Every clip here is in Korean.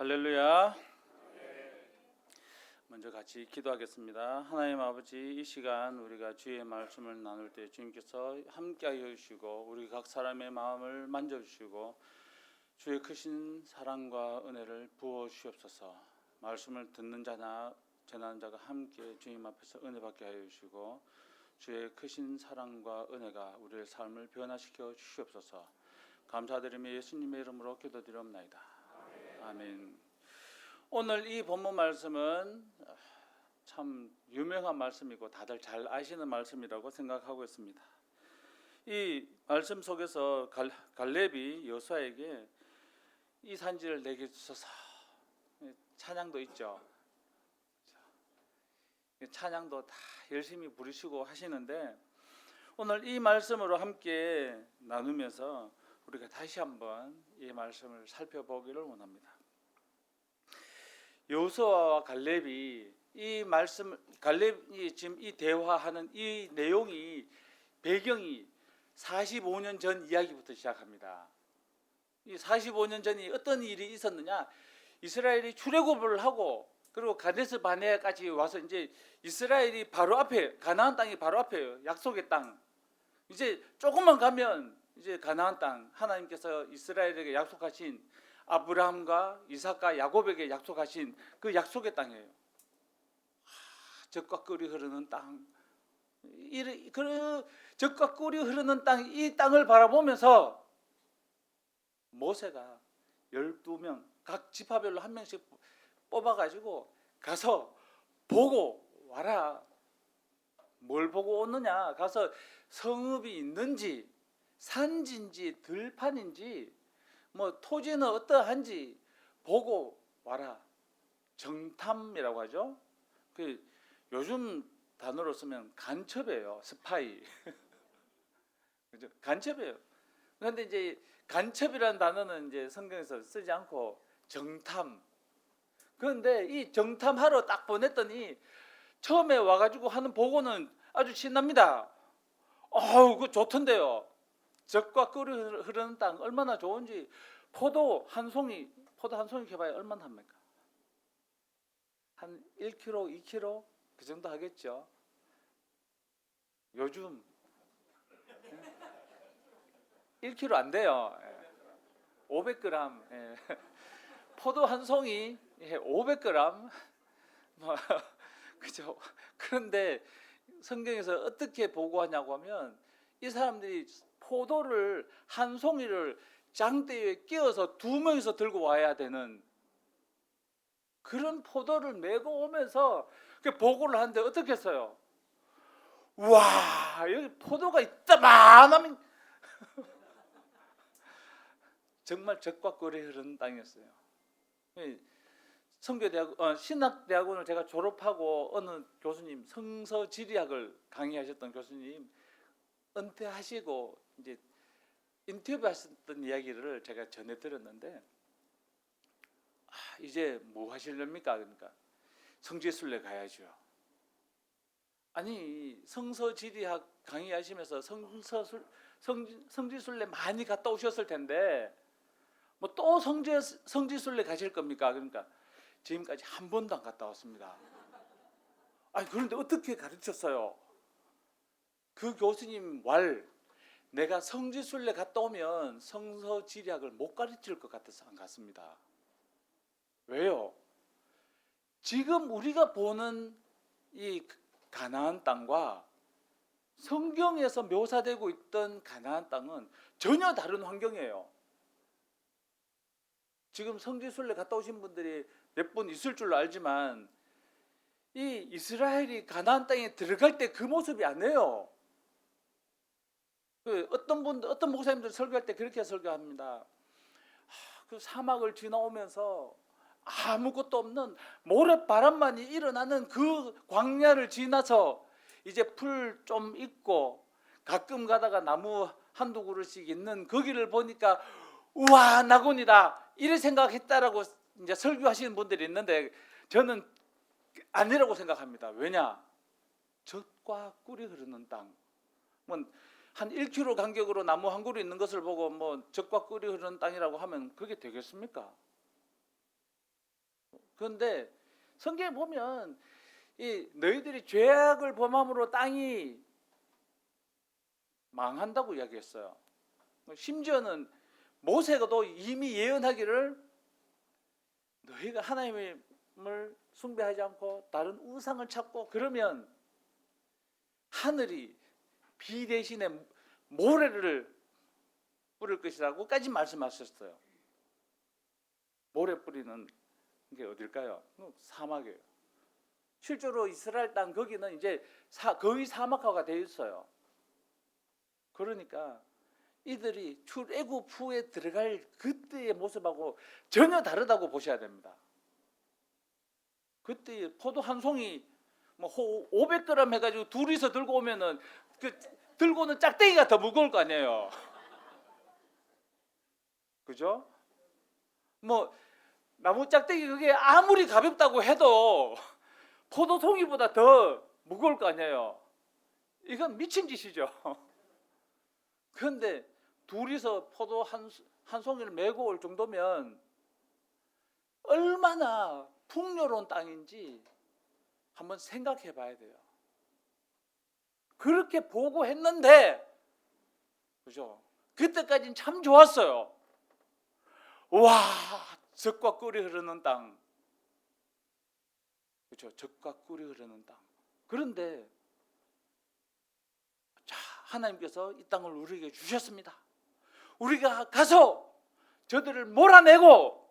할렐루야. 먼저 같이 기도하겠습니다. 하나님 아버지, 이 시간 우리가 주의 말씀을 나눌 때 주님께서 함께하여 주시고 우리 각 사람의 마음을 만져주시고 주의 크신 사랑과 은혜를 부어 주시옵소서. 말씀을 듣는 자나 전하는 자가 함께 주님 앞에서 은혜 받게 하여 주시고 주의 크신 사랑과 은혜가 우리의 삶을 변화시켜 주시옵소서. 감사드리며 예수님의 이름으로 기도드리옵나이다. 아멘. 오늘 이 본문 말씀은 참 유명한 말씀이고 다들 잘 아시는 말씀이라고 생각하고 있습니다. 이 말씀 속에서 갈렙이 여호수아에게 이 산지를 내게 주소서, 찬양도 있죠. 찬양도 다 열심히 부르시고 하시는데 오늘 이 말씀으로 함께 나누면서 우리가 다시 한번 이 말씀을 살펴보기를 원합니다. 여호수아와 갈렙이 이 말씀, 갈렙이 지금 이 대화하는 이 내용이 배경이 45년 전 이야기부터 시작합니다. 이 45년 전이 어떤 일이 있었느냐? 이스라엘이 출애굽을 하고 그리고 가데스 바네아까지 와서 이제 이스라엘이 바로 앞에, 가나안 땅이 바로 앞에요. 약속의 땅. 이제 조금만 가면 이제 가나안 땅, 하나님께서 이스라엘에게 약속하신 아브라함과 이삭과 야곱에게 약속하신 그 약속의 땅이에요. 젖과 꿀이 흐르는 땅. 그 젖과 꿀이 흐르는 땅, 이 땅을 바라보면서 모세가 12명 각 지파별로 한 명씩 뽑아가지고 가서 보고 와라. 뭘 보고 오느냐? 가서 성읍이 있는지, 산지인지 들판인지, 뭐 토지는 어떠한지 보고 와라. 정탐이라고 하죠. 그 요즘 단어로 쓰면 간첩이에요. 스파이. 그죠? 간첩이에요. 그런데 이제 간첩이라는 단어는 이제 성경에서 쓰지 않고 정탐. 그런데 이 정탐하러 딱 보냈더니 처음에 와가지고 하는 보고는 아주 신납니다. 그 좋던데요. 젖과 꿀이 흐르는 땅 얼마나 좋은지. 포도 한 송이 캐봐야 얼마나 합니까? 한 1kg, 2kg 그 정도 하겠죠. 요즘 1kg 안 돼요. 500g. 포도 한 송이 500g. 그죠? 그런데 성경에서 어떻게 보고하냐고 하면 이 사람들이 포도를 한 송이를 장대에 끼워서 2명이서 들고 와야 되는 그런 포도를 메고 오면서 보고를 하는데 어떻게 했어요? 와, 여기 포도가 있다만 정말 젖과 꿀이 흐르는 땅이었어요. 신학대학원을 제가 졸업하고 어느 교수님, 성서지리학을 강의하셨던 교수님 은퇴하시고 이제 인터뷰하셨던 이야기를 제가 전해 들었는데 이제 뭐 하시렵니까? 그러니까 성지순례 가야죠. 아니 성서지리학 강의하시면서 성지순례 많이 갔다 오셨을 텐데 뭐 또 성지순례 가실 겁니까? 그러니까 지금까지 한 번도 안 갔다 왔습니다. 그런데 어떻게 가르쳤어요? 그 교수님 내가 성지순례 갔다 오면 성서지리학을 못 가르칠 것 같아서 안 갔습니다. 왜요? 지금 우리가 보는 이 가나안 땅과 성경에서 묘사되고 있던 가나안 땅은 전혀 다른 환경이에요. 지금 성지순례 갔다 오신 분들이 몇 분 있을 줄로 알지만 이 이스라엘이 가나안 땅에 들어갈 때 그 모습이 아니에요. 어떤 목사님들 설교할 때 그렇게 설교합니다. 그 사막을 지나오면서 아무것도 없는 모래바람만이 일어나는 그 광야를 지나서 이제 풀 좀 있고 가끔 가다가 나무 한두 그루씩 있는 거기를 보니까 우와 낙원이다 이래 생각했다라고 이제 설교하시는 분들이 있는데 저는 아니라고 생각합니다. 왜냐? 젖과 꿀이 흐르는 땅. 한 1km 간격으로 나무 한 그루 있는 것을 보고 젖과 꿀이 흐르는 땅이라고 하면 그게 되겠습니까? 그런데 성경에 보면 이 너희들이 죄악을 범함으로 땅이 망한다고 이야기했어요. 심지어는 모세가도 이미 예언하기를 너희가 하나님을 숭배하지 않고 다른 우상을 찾고 그러면 하늘이 비 대신에 모래를 뿌릴 것이라고까지 말씀하셨어요. 모래 뿌리는 게 어딜까요? 사막이에요. 실제로 이스라엘 땅 거기는 이제 거의 사막화가 되어 있어요. 그러니까 이들이 출애굽 후에 들어갈 그때의 모습하고 전혀 다르다고 보셔야 됩니다. 그때 포도 한 송이 뭐 500g 해가지고 둘이서 들고 오면은 그 들고는 짝대기가 더 무거울 거 아니에요. 그죠? 뭐 나무 짝대기 그게 아무리 가볍다고 해도 포도 송이보다 더 무거울 거 아니에요. 이건 미친 짓이죠. 그런데 둘이서 포도 한 송이를 메고 올 정도면 얼마나 풍요로운 땅인지 한번 생각해 봐야 돼요. 그렇게 보고 했는데, 그죠? 그때까지는 참 좋았어요. 와, 젖과 꿀이 흐르는 땅. 그죠? 젖과 꿀이 흐르는 땅. 그런데, 자, 하나님께서 이 땅을 우리에게 주셨습니다. 우리가 가서 저들을 몰아내고,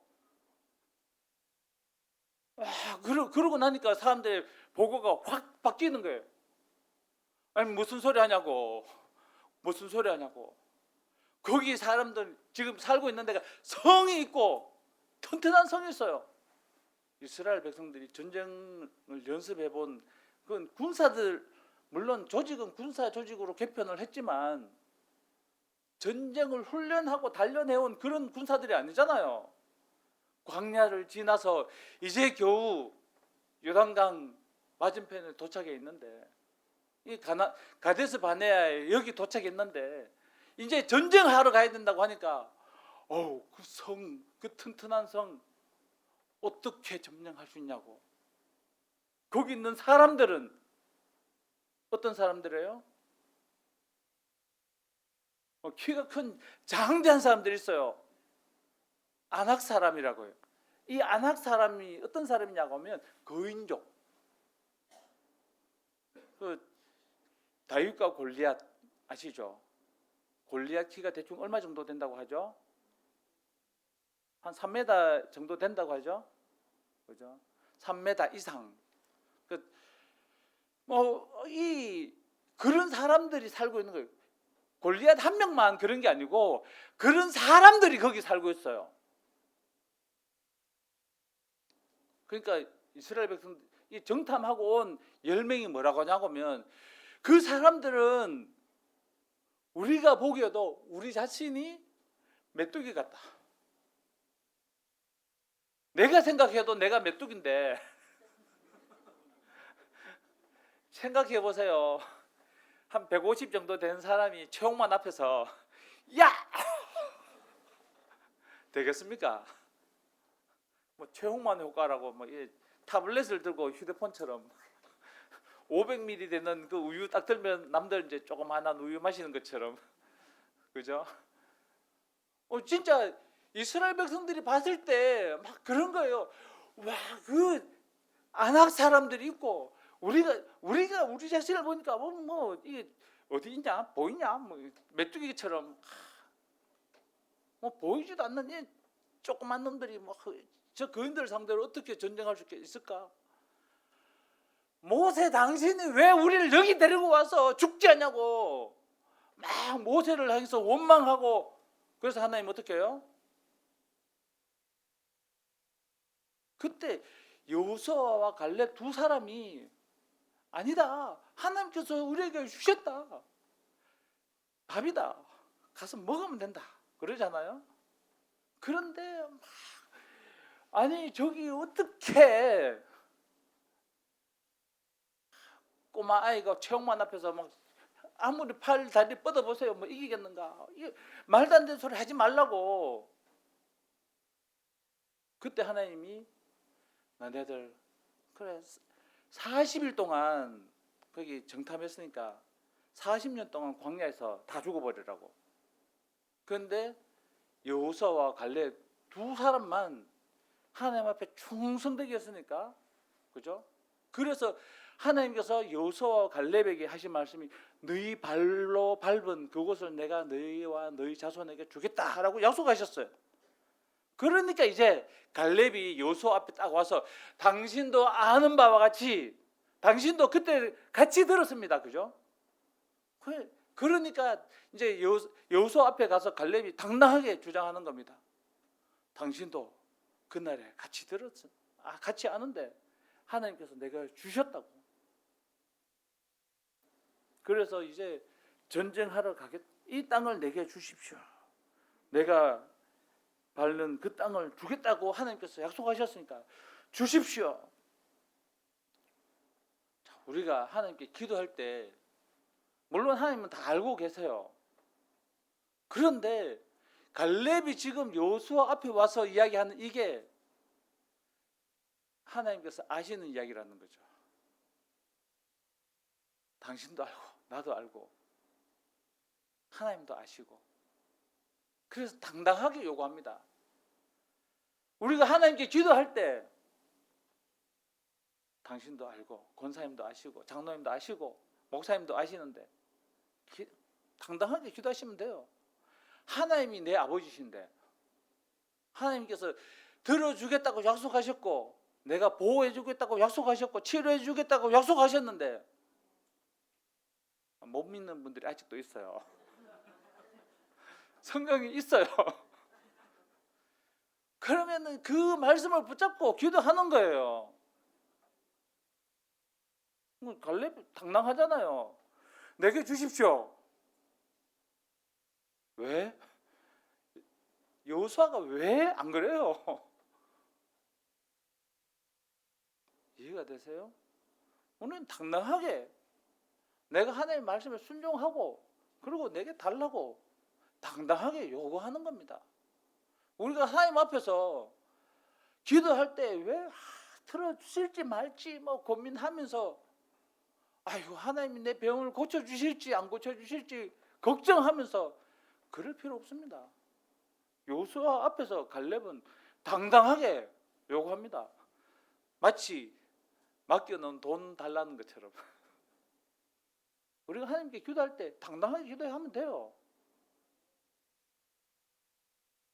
그러고 나니까 사람들의 보고가 확 바뀌는 거예요. 아니 무슨 소리 하냐고. 무슨 소리 하냐고. 거기 사람들 지금 살고 있는 데가 성이 있고 튼튼한 성이 있어요. 이스라엘 백성들이 전쟁을 연습해 본 그건 군사들 물론 조직은 군사 조직으로 개편을 했지만 전쟁을 훈련하고 단련해온 그런 군사들이 아니잖아요. 광야를 지나서 이제 겨우 요단강 맞은편에 도착해 있는데 이 가데스 바네아에 여기 도착했는데 이제 전쟁하러 가야 된다고 하니까 그 성, 그 튼튼한 성 어떻게 점령할 수 있냐고. 거기 있는 사람들은 어떤 사람들이에요? 키가 큰 장대한 사람들이 있어요. 아낙 사람이라고요. 이 아낙 사람이 어떤 사람이냐고 하면 거인족. 다윗과 골리앗 아시죠? 골리앗 키가 대충 얼마 정도 된다고 하죠? 한 3m 정도 된다고 하죠? 그죠? 3m 이상. 그런 사람들이 살고 있는 거예요. 골리앗 한 명만 그런 게 아니고 그런 사람들이 거기 살고 있어요. 그러니까 이스라엘 백성 이 정탐하고 온 10명이 뭐라고 하냐고 하면 그 사람들은 우리가 보기에도 우리 자신이 메뚜기 같다. 내가 생각해도 내가 메뚜기인데 생각해 보세요. 한 150 정도 되는 사람이 최홍만 앞에서 야! 되겠습니까? 뭐 최홍만 효과라고 뭐 타블렛을 들고 휴대폰처럼 500ml 되는 그 우유 딱 들면 남들 이제 조그마한 우유 마시는 것처럼 그죠? 진짜 이스라엘 백성들이 봤을 때 막 그런 거예요. 와, 그 아낙 사람들이 있고 우리가 우리 자신을 보니까 뭐 이게 어디 있냐 보이냐 뭐 메뚜기처럼 뭐 보이지도 않는 이 조그만 놈들이 뭐 저 거인들 상대로 어떻게 전쟁할 수 있을까? 모세 당신이 왜 우리를 여기 데리고 와서 죽지 않냐고 막 모세를 향해서 원망하고 그래서 하나님 어떻게 해요? 그때 여호수아와 갈렙 두 사람이 아니다. 하나님께서 우리에게 주셨다. 밥이다. 가서 먹으면 된다. 그러잖아요. 그런데 아니 저기 어떻게 꼬마 아이가 최홍만 앞에서 막 아무리 팔 다리 뻗어보세요. 뭐 이기겠는가. 말도 안 되는 소리 하지 말라고. 그때 하나님이 너네들 그래 40일 동안 거기 정탐했으니까 40년 동안 광야에서 다 죽어버리라고. 그런데 여호수아와 갈렙 두 사람만 하나님 앞에 충성되게 했으니까, 그죠? 그래서 하나님께서 여호수아와 갈렙에게 하신 말씀이 너희 발로 밟은 그곳을 내가 너희와 너희 자손에게 주겠다라고 약속하셨어요. 그러니까 이제 갈렙이 여호수아 앞에 딱 와서 당신도 아는 바와 같이 당신도 그때 같이 들었습니다. 그죠? 그러니까 이제 여호수아 앞에 가서 갈렙이 당당하게 주장하는 겁니다. 당신도 그날에 같이 들었어. 같이 아는데 하나님께서 내가 주셨다고. 그래서 이제 전쟁하러 가겠. 이 땅을 내게 주십시오. 내가 밟는 그 땅을 주겠다고 하나님께서 약속하셨으니까 주십시오. 자, 우리가 하나님께 기도할 때 물론 하나님은 다 알고 계세요. 그런데 갈렙이 지금 여호수아 앞에 와서 이야기하는 이게 하나님께서 아시는 이야기라는 거죠. 당신도 알고 나도 알고 하나님도 아시고, 그래서 당당하게 요구합니다. 우리가 하나님께 기도할 때 당신도 알고 권사님도 아시고 장로님도 아시고 목사님도 아시는데 당당하게 기도하시면 돼요. 하나님이 내 아버지신데 하나님께서 들어주겠다고 약속하셨고 내가 보호해주겠다고 약속하셨고 치료해주겠다고 약속하셨는데 못 믿는 분들이 아직도 있어요. 성경이 있어요. 그러면은 그 말씀을 붙잡고 기도하는 거예요. 갈렙 당당하잖아요. 내게 주십시오. 왜? 여호수아가 왜 안 그래요? 이해가 되세요? 우리는 당당하게 내가 하나님의 말씀에 순종하고 그리고 내게 달라고 당당하게 요구하는 겁니다. 우리가 하나님 앞에서 기도할 때 왜 들어주실지 말지 뭐 고민하면서 아이고 하나님이 내 병을 고쳐주실지 안 고쳐주실지 걱정하면서 그럴 필요 없습니다. 여호수아 앞에서 갈렙은 당당하게 요구합니다. 마치 맡겨놓은 돈 달라는 것처럼 우리가 하나님께 기도할 때 당당하게 기도하면 돼요.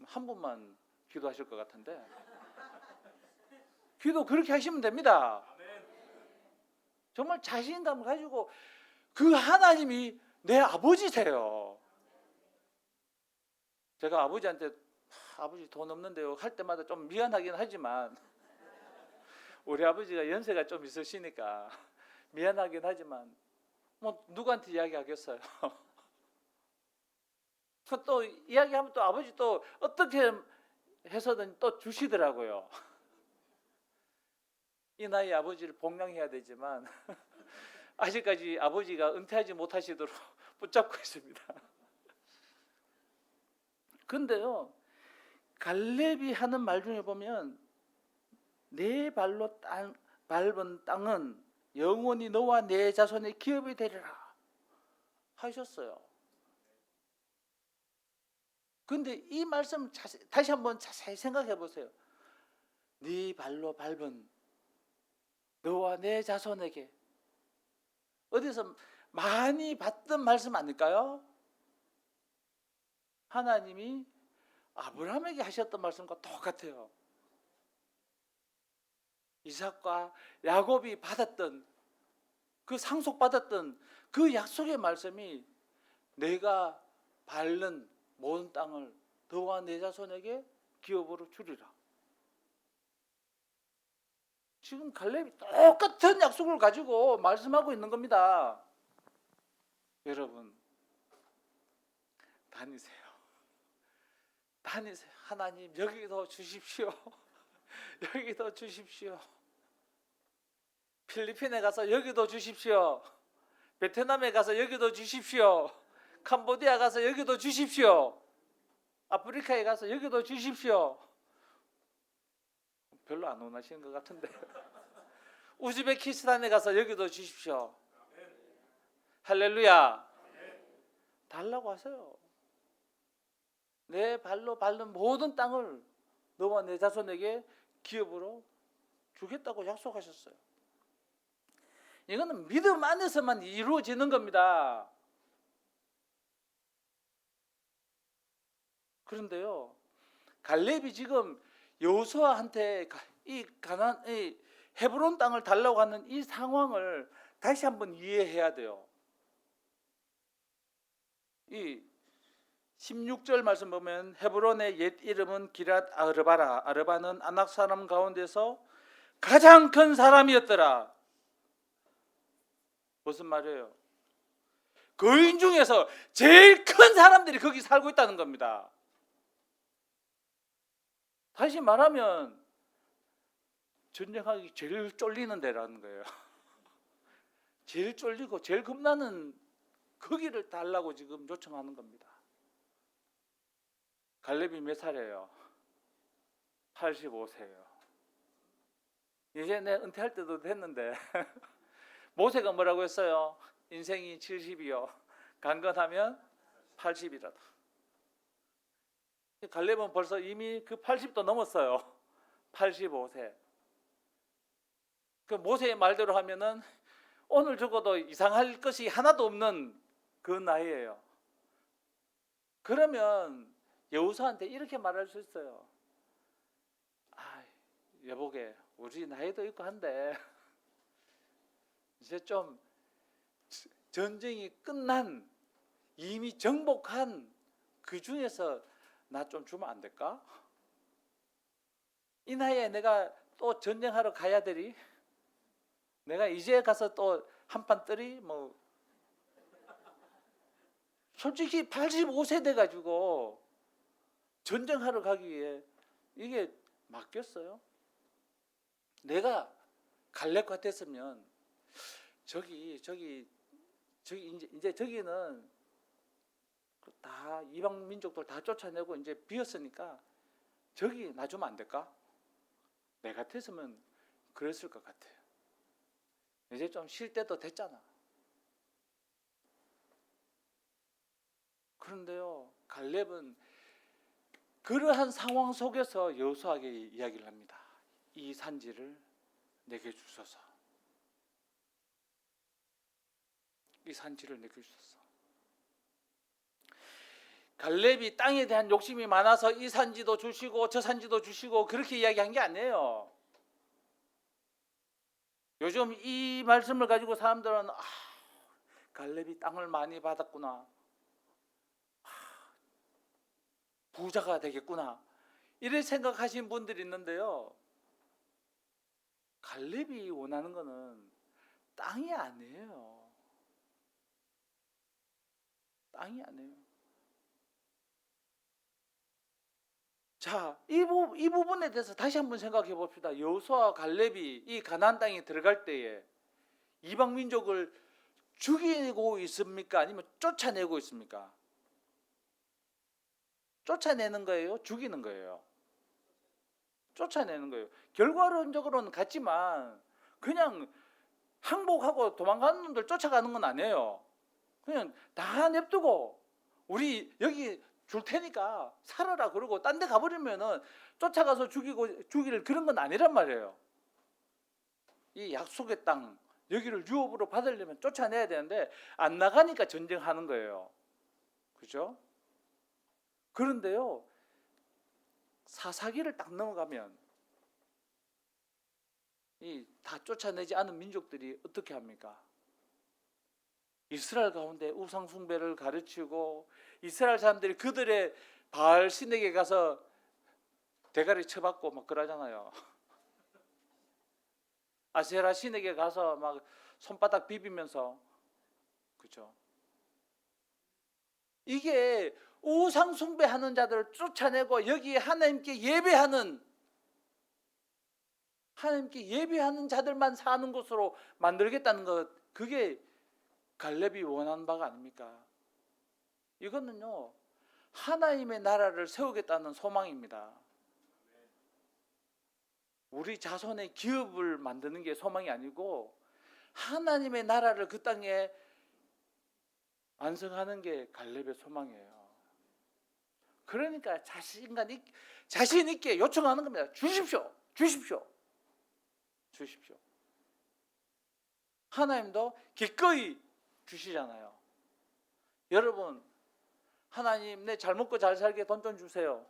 한 분만 기도하실 것 같은데 기도 그렇게 하시면 됩니다. 정말 자신감을 가지고 그 하나님이 내 아버지세요. 제가 아버지한테 아버지 돈 없는데요 할 때마다 좀 미안하긴 하지만 우리 아버지가 연세가 좀 있으시니까 미안하긴 하지만 뭐 누구한테 이야기하겠어요. 또 이야기하면 또 아버지 또 어떻게 해서든 또 주시더라고요. 이 나이 아버지를 복양해야 되지만 아직까지 아버지가 은퇴하지 못하시도록 붙잡고 있습니다. 근데요 갈렙이 하는 말 중에 보면 내 발로 밟은 땅은 영원히 너와 내 자손의 기업이 되리라 하셨어요. 근데 이 말씀 다시 한번 자세히 생각해 보세요. 네 발로 밟은 너와 내 자손에게 어디서 많이 봤던 말씀 아닐까요? 하나님이 아브라함에게 하셨던 말씀과 똑같아요. 이삭과 야곱이 받았던 그 상속받았던 그 약속의 말씀이 내가 밟는 모든 땅을 너와 내 자손에게 기업으로 주리라. 지금 갈렙이 똑같은 약속을 가지고 말씀하고 있는 겁니다. 여러분 다니세요. 하나님 여기도 주십시오. 여기도 주십시오. 필리핀에 가서 여기도 주십시오. 베트남에 가서 여기도 주십시오. 캄보디아 가서 여기도 주십시오. 아프리카에 가서 여기도 주십시오. 별로 안 원하시는 것 같은데. 우즈베키스탄에 가서 여기도 주십시오. 할렐루야. 달라고 하세요. 내 발로 밟는 모든 땅을 너와 내 자손에게 기업으로 주겠다고 약속하셨어요. 이거는 믿음 안에서만 이루어지는 겁니다. 그런데요, 갈렙이 지금 여호수아한테 이 헤브론 땅을 달라고 하는 이 상황을 다시 한번 이해해야 돼요. 이 16절 말씀 보면 헤브론의 옛 이름은 기랏 아르바라. 아르바는 아낙 사람 가운데서 가장 큰 사람이었더라. 무슨 말이에요? 거인 중에서 제일 큰 사람들이 거기 살고 있다는 겁니다. 다시 말하면 전쟁하기 제일 쫄리는 데라는 거예요. 제일 쫄리고 제일 겁나는 거기를 달라고 지금 요청하는 겁니다. 갈렙이 몇 살이에요? 85세예요. 이제 내 은퇴할 때도 됐는데 모세가 뭐라고 했어요? 인생이 70이요. 강건하면 80이라도. 갈렙은 벌써 이미 그 80도 넘었어요. 85세. 그 모세의 말대로 하면은 오늘 죽어도 이상할 것이 하나도 없는 그 나이예요. 그러면 여호수아한테 이렇게 말할 수 있어요. 여보게, 우리 나이도 있고 한데 이제 좀 전쟁이 끝난 이미 정복한 그 중에서 나 좀 주면 안 될까? 이 나이에 내가 또 전쟁하러 가야 되리? 내가 이제 가서 또 한판 뜨리? 뭐 솔직히 85세 돼가지고 전쟁하러 가기 위해 이게 맞겠어요? 내가 갈렙 같았으면 저기 이제 저기는 다 이방 민족들 다 쫓아내고 이제 비었으니까 저기 놔주면 안 될까? 내 같았으면 그랬을 것 같아요. 이제 좀 쉴 때도 됐잖아. 그런데요, 갈렙은 그러한 상황 속에서 여호수아에게 이야기를 합니다. 이 산지를 내게 주소서. 이 산지를 내게 주소서. 갈렙이 땅에 대한 욕심이 많아서 이 산지도 주시고 저 산지도 주시고 그렇게 이야기한 게 아니에요. 요즘 이 말씀을 가지고 사람들은 갈렙이 땅을 많이 받았구나, 부자가 되겠구나, 이렇게 생각하시는 분들이 있는데요, 갈렙이 원하는 것은 땅이 아니에요. 땅이 아니에요. 자, 이 부분에 대해서 다시 한번 생각해 봅시다. 여호수아와 갈렙이 이 가나안 땅에 들어갈 때에 이방 민족을 죽이고 있습니까? 아니면 쫓아내고 있습니까? 쫓아내는 거예요? 죽이는 거예요? 쫓아내는 거예요. 결과론적으로는 같지만 그냥 항복하고 도망가는 놈들 쫓아가는 건 아니에요. 그냥 다 냅두고 우리 여기 줄 테니까 살아라 그러고 딴 데 가버리면은 쫓아가서 죽일 그런 건 아니란 말이에요. 이 약속의 땅 여기를 유업으로 받으려면 쫓아내야 되는데 안 나가니까 전쟁하는 거예요. 그죠? 그런데요, 사사기를 딱 넘어가면 이 다 쫓아내지 않은 민족들이 어떻게 합니까? 이스라엘 가운데 우상 숭배를 가르치고 이스라엘 사람들이 그들의 바알 신에게 가서 대가리 쳐박고 막 그러잖아요. 아세라 신에게 가서 막 손바닥 비비면서, 그죠? 이게 우상 숭배하는 자들을 쫓아내고 여기에 하나님께 예배하는 자들만 사는 곳으로 만들겠다는 것, 그게 갈렙이 원하는 바가 아닙니까? 이거는요, 하나님의 나라를 세우겠다는 소망입니다. 우리 자손의 기업을 만드는 게 소망이 아니고 하나님의 나라를 그 땅에 완성하는 게 갈렙의 소망이에요. 그러니까 자신 있게 요청하는 겁니다. 주십시오. 주십시오. 주십시오. 하나님도 기꺼이 주시잖아요. 여러분, 하나님 내 잘 먹고 잘 살게 돈 좀 주세요.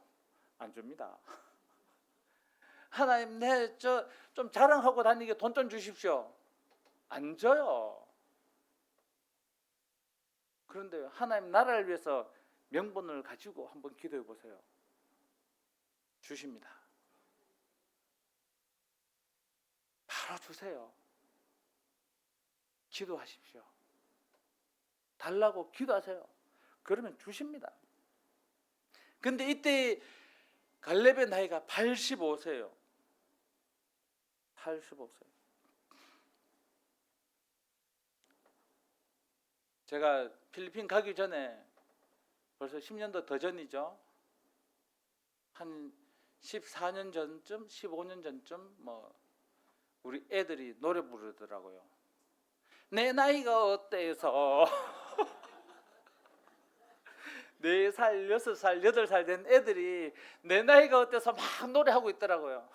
안 줍니다. 하나님 내 좀 자랑하고 다니게 돈 좀 주십시오. 안 줘요. 그런데 하나님 나라를 위해서 명분을 가지고 한번 기도해 보세요. 주십니다. 바로 주세요. 기도하십시오. 달라고 기도하세요. 그러면 주십니다. 근데 이때 갈렙의 나이가 85세예요. 85세. 제가 필리핀 가기 전에 벌써 10년도 더 전이죠. 한 14년 전쯤, 15년 전쯤 우리 애들이 노래 부르더라고요. 내 나이가 어때서 4살, 6살, 8살 된 애들이 내 나이가 어때서 막 노래하고 있더라고요.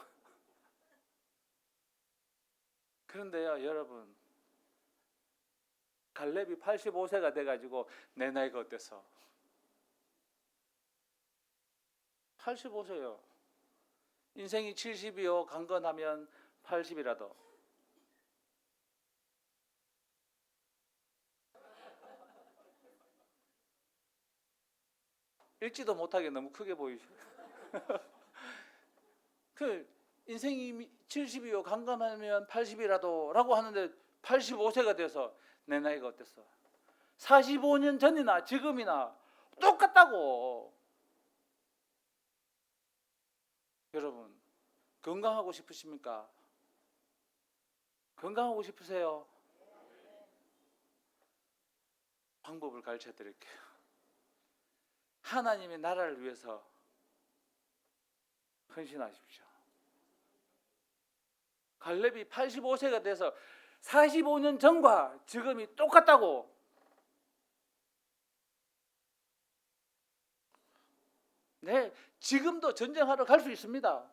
그런데요, 여러분, 갈렙이 85세가 돼가지고 내 나이가 어때서 85세요. 인생이 70이요 강건하면 80이라도. 읽지도 못하게 너무 크게 보이죠. 그 인생이 70이요 강건하면 80이라도 라고 하는데 85세가 돼서 내 나이가 어땠어? 45년 전이나 지금이나 똑같다고. 여러분, 건강하고 싶으십니까? 건강하고 싶으세요? 방법을 가르쳐 드릴게요. 하나님의 나라를 위해서 헌신하십시오. 갈렙이 85세가 돼서 45년 전과 지금이 똑같다고. 네, 지금도 전쟁하러 갈 수 있습니다.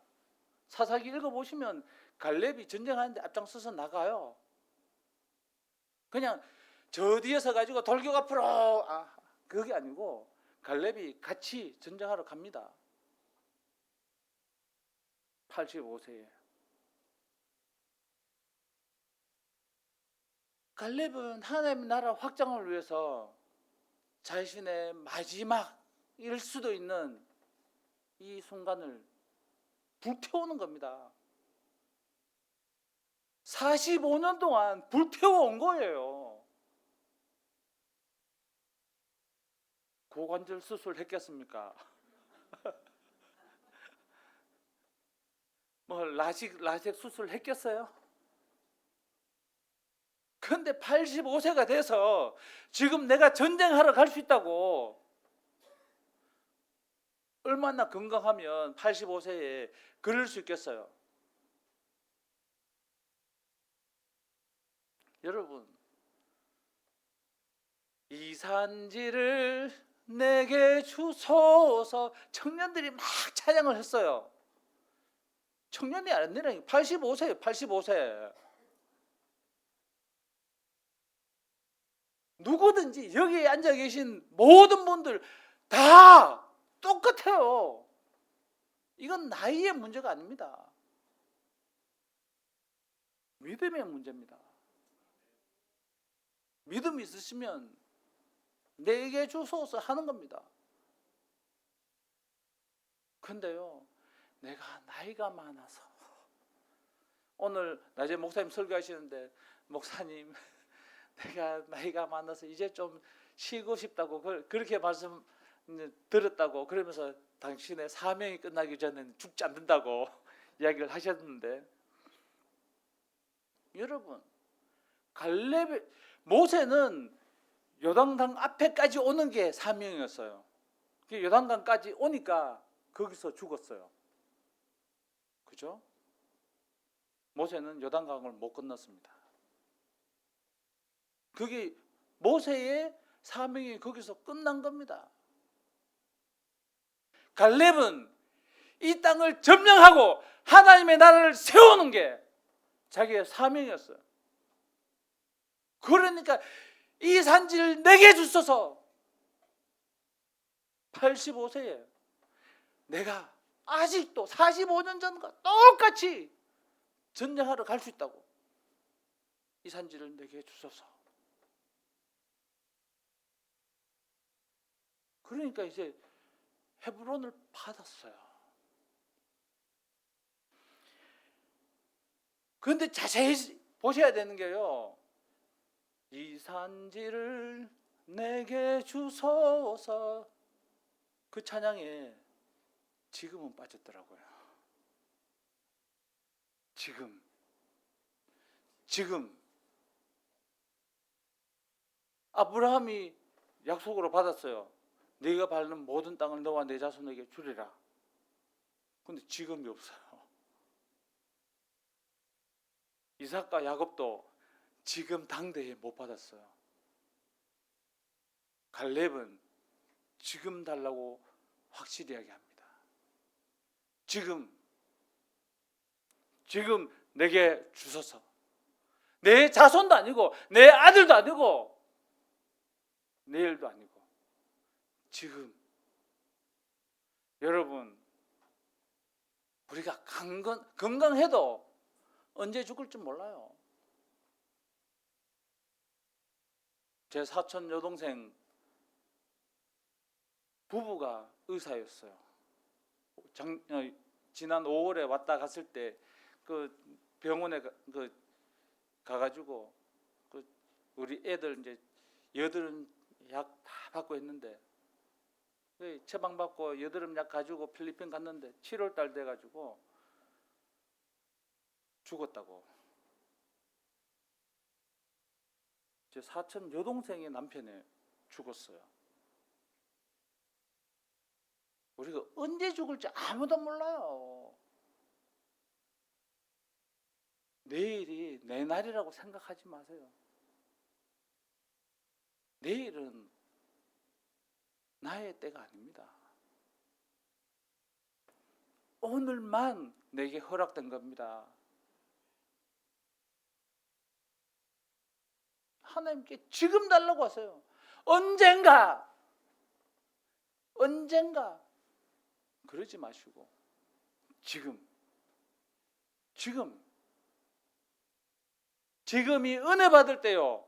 사사기 읽어보시면 갈렙이 전쟁하는데 앞장서서 나가요. 그냥 저 뒤에 서가지고 돌격 앞으로 그게 아니고 갈렙이 같이 전쟁하러 갑니다. 85세에. 갈렙은 하나님의 나라 확장을 위해서 자신의 마지막일 수도 있는 이 순간을 불태우는 겁니다. 45년 동안 불태워온 거예요. 고관절 수술 했겠습니까? 라식 수술 했겠어요? 근데 85세가 돼서 지금 내가 전쟁하러 갈 수 있다고. 얼마나 건강하면 85세에 그럴 수 있겠어요? 여러분, 이 산지를 내게 주소서. 청년들이 막 찬양을 했어요. 청년이 아니라 85세예요. 85세. 누구든지 여기에 앉아 계신 모든 분들 다 똑같아요. 이건 나이의 문제가 아닙니다. 믿음의 문제입니다. 믿음이 있으시면 내게 주소서 하는 겁니다. 근데요, 내가 나이가 많아서. 오늘 낮에 목사님 설교하시는데, 목사님 내가 나이가 많아서 이제 좀 쉬고 싶다고 그렇게 말씀 들었다고, 그러면서 당신의 사명이 끝나기 전에는 죽지 않는다고 이야기를 하셨는데, 여러분, 모세는 요단강 앞에까지 오는 게 사명이었어요. 요단강까지 오니까 거기서 죽었어요. 그죠? 모세는 요단강을 못 건넜습니다. 그게 모세의 사명이 거기서 끝난 겁니다. 갈렙은 이 땅을 점령하고 하나님의 나라를 세우는 게 자기의 사명이었어요. 그러니까 이 산지를 내게 주소서. 85세에 내가 아직도 45년 전과 똑같이 전쟁하러 갈 수 있다고. 이 산지를 내게 주소서. 그러니까 이제 헤브론을 받았어요. 그런데 자세히 보셔야 되는 게요. 이 산지를 내게 주소서. 그 찬양에 지금은 빠졌더라고요. 지금 아브라함이 약속으로 받았어요. 네가 밟는 모든 땅을 너와 내 자손에게 주리라. 근데 지금이 없어요. 이삭과 야곱도 지금 당대에 못 받았어요. 갈렙은 지금 달라고 확실히 이야기합니다. 지금 내게 주소서. 내 자손도 아니고 내 아들도 아니고 내일도 아니고 지금. 여러분, 우리가 건강해도 언제 죽을지 몰라요. 제 사촌 여동생 부부가 의사였어요. 지난 5월에 왔다 갔을 때 그 병원에 가가지고 우리 애들 이제 여드름 약 다 받고 했는데 처방 받고 여드름 약 가지고 필리핀 갔는데 7월 달 돼가지고 죽었다고. 제 사촌 여동생의 남편이 죽었어요. 우리가 언제 죽을지 아무도 몰라요. 내일이 내 날이라고 생각하지 마세요. 내일은 나의 때가 아닙니다. 오늘만 내게 허락된 겁니다. 하나님께 지금 달라고 하세요. 언젠가 그러지 마시고 지금이 은혜 받을 때요.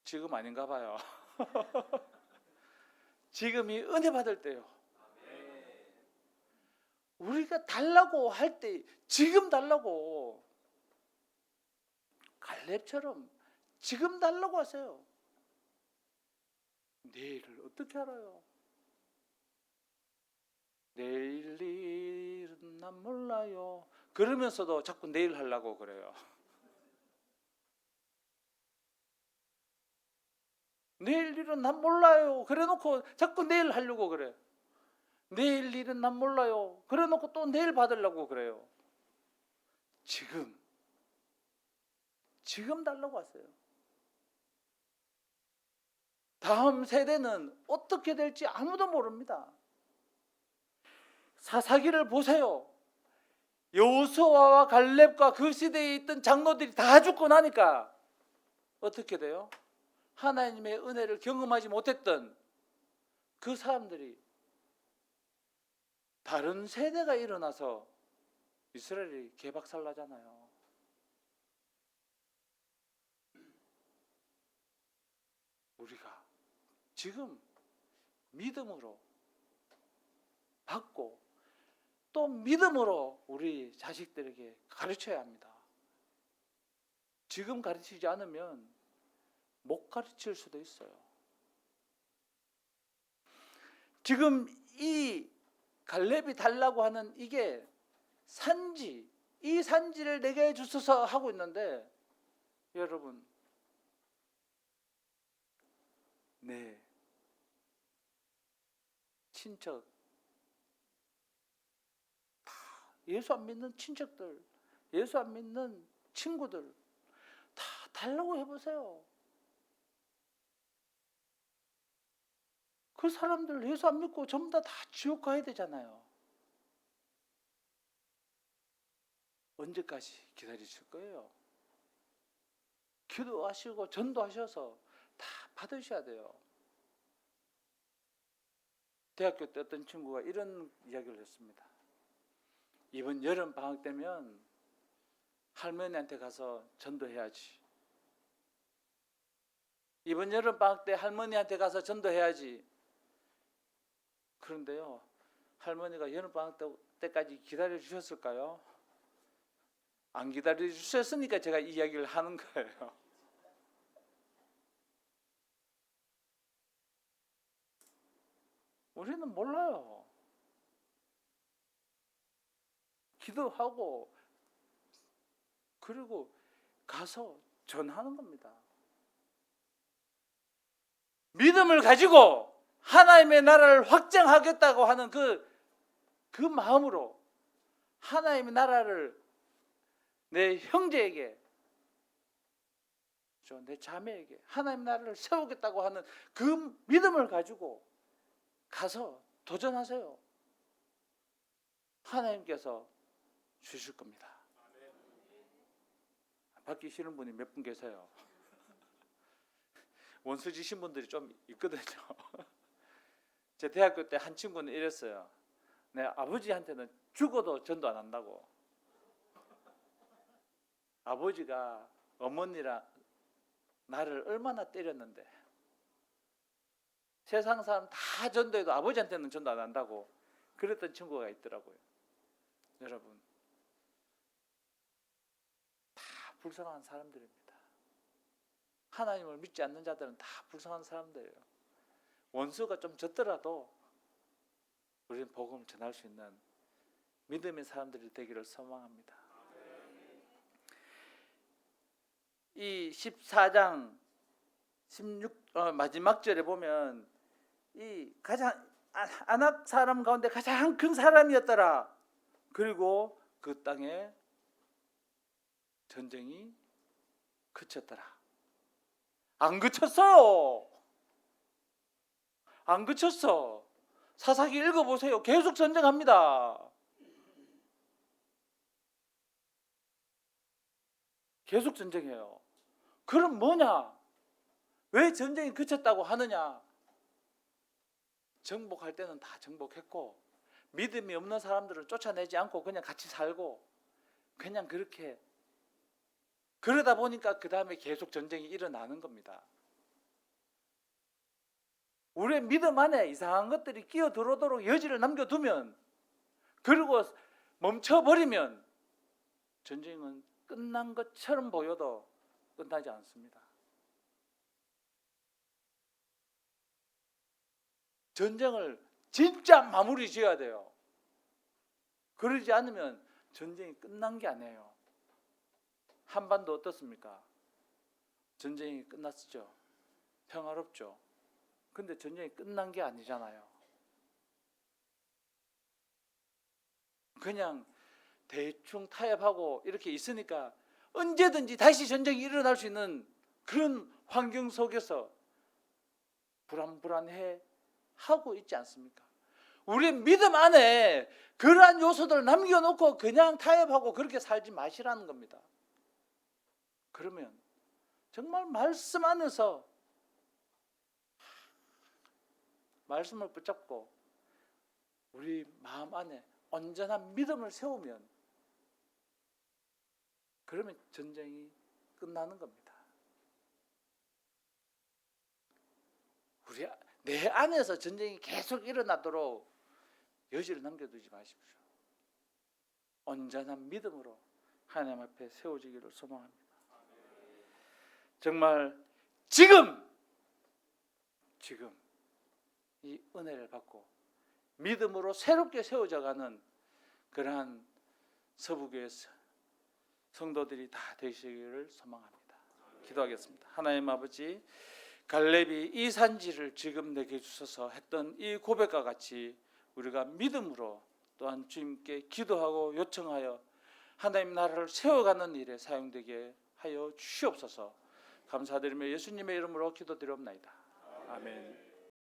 지금 아닌가 봐요. 지금이 은혜 받을 때요. 우리가 달라고 할 때 지금 달라고. 갈렙처럼 지금 달라고 하세요. 내일을 어떻게 알아요? 내일 일은 난 몰라요. 그러면서도 자꾸 내일 하려고 그래요. 내일 일은 난 몰라요. 그래놓고 자꾸 내일 하려고 그래. 내일 일은 난 몰라요. 그래놓고 또 내일 받으려고 그래요. 지금 달라고 하세요. 다음 세대는 어떻게 될지 아무도 모릅니다. 사사기를 보세요. 여호수아와 갈렙과 그 시대에 있던 장로들이 다 죽고 나니까 어떻게 돼요? 하나님의 은혜를 경험하지 못했던 그 사람들이 다른 세대가 일어나서 이스라엘이 개박살나잖아요. 우리가 지금 믿음으로 받고 또 믿음으로 우리 자식들에게 가르쳐야 합니다. 지금 가르치지 않으면 못 가르칠 수도 있어요. 지금 이 갈렙이 달라고 하는 이게 이 산지를 내게 주소서 하고 있는데, 여러분, 네, 친척 예수 안 믿는 친척들, 예수 안 믿는 친구들 다 달라고 해보세요. 그 사람들 예수 안 믿고 전부 다 지옥 가야 되잖아요. 언제까지 기다리실 거예요? 기도하시고 전도하셔서 다 받으셔야 돼요. 대학교 때 어떤 친구가 이런 이야기를 했습니다. 이번 여름 방학 되면 할머니한테 가서 전도해야지. 이번 여름 방학 때 할머니한테 가서 전도해야지. 그런데요, 할머니가 여름 방학 때까지 기다려 주셨을까요? 안 기다려 주셨으니까 제가 이 이야기를 하는 거예요. 우리는 몰라요. 기도하고 그리고 가서 전하는 겁니다. 믿음을 가지고 하나님의 나라를 확장하겠다고 하는 그 마음으로 하나님의 나라를 내 형제에게, 내 자매에게 하나님의 나라를 세우겠다고 하는 그 믿음을 가지고 가서 도전하세요. 하나님께서 주실 겁니다. 받기 싫은 분이 몇 분 계세요. 원수 지신 분들이 좀 있거든요. 제 대학교 때 한 친구는 이랬어요. 내 아버지한테는 죽어도 전도 안 한다고. 아버지가 어머니랑 나를 얼마나 때렸는데 세상 사람 다 전도해도 아버지한테는 전도 안 한다고 그랬던 친구가 있더라고요. 여러분, 다 불쌍한 사람들입니다. 하나님을 믿지 않는 자들은 다 불쌍한 사람들이에요. 원수가 좀 졌더라도 우리는 복음을 전할 수 있는 믿음의 사람들이 되기를 소망합니다. 이 14장 16 마지막 절에 보면 이 가장 아낙 사람 가운데 가장 큰 사람이었더라. 그리고 그 땅에 전쟁이 그쳤더라. 안 그쳤어. 안 그쳤어. 사사기 읽어보세요. 계속 전쟁합니다. 계속 전쟁해요. 그럼 뭐냐? 왜 전쟁이 그쳤다고 하느냐? 정복할 때는 다 정복했고 믿음이 없는 사람들을 쫓아내지 않고 그냥 같이 살고 그냥 그렇게 그러다 보니까 그 다음에 계속 전쟁이 일어나는 겁니다. 우리의 믿음 안에 이상한 것들이 끼어 들어오도록 여지를 남겨두면 그리고 멈춰버리면 전쟁은 끝난 것처럼 보여도 끝나지 않습니다. 전쟁을 진짜 마무리 지어야 돼요. 그러지 않으면 전쟁이 끝난 게 아니에요. 한반도 어떻습니까? 전쟁이 끝났죠. 평화롭죠. 근데 전쟁이 끝난 게 아니잖아요. 그냥 대충 타협하고 이렇게 있으니까 언제든지 다시 전쟁이 일어날 수 있는 그런 환경 속에서 불안불안해 하고 있지 않습니까? 우리 믿음 안에 그러한 요소들을 남겨놓고 그냥 타협하고 그렇게 살지 마시라는 겁니다. 그러면 정말 말씀 안에서 말씀을 붙잡고 우리 마음 안에 온전한 믿음을 세우면 그러면 전쟁이 끝나는 겁니다. 내 안에서 전쟁이 계속 일어나도록 여지를 남겨두지 마십시오. 온전한 믿음으로 하나님 앞에 세워지기를 소망합니다. 정말 지금 이 은혜를 받고 믿음으로 새롭게 세워져가는 그러한 서부교회 성도들이 다 되시기를 소망합니다. 기도하겠습니다. 하나님 아버지, 갈렙이 이 산지를 지금 내게 주셔서 했던 이 고백과 같이 우리가 믿음으로 또한 주님께 기도하고 요청하여 하나님 나라를 세워가는 일에 사용되게 하여 주시옵소서. 감사드리며 예수님의 이름으로 기도드리옵나이다. 아멘.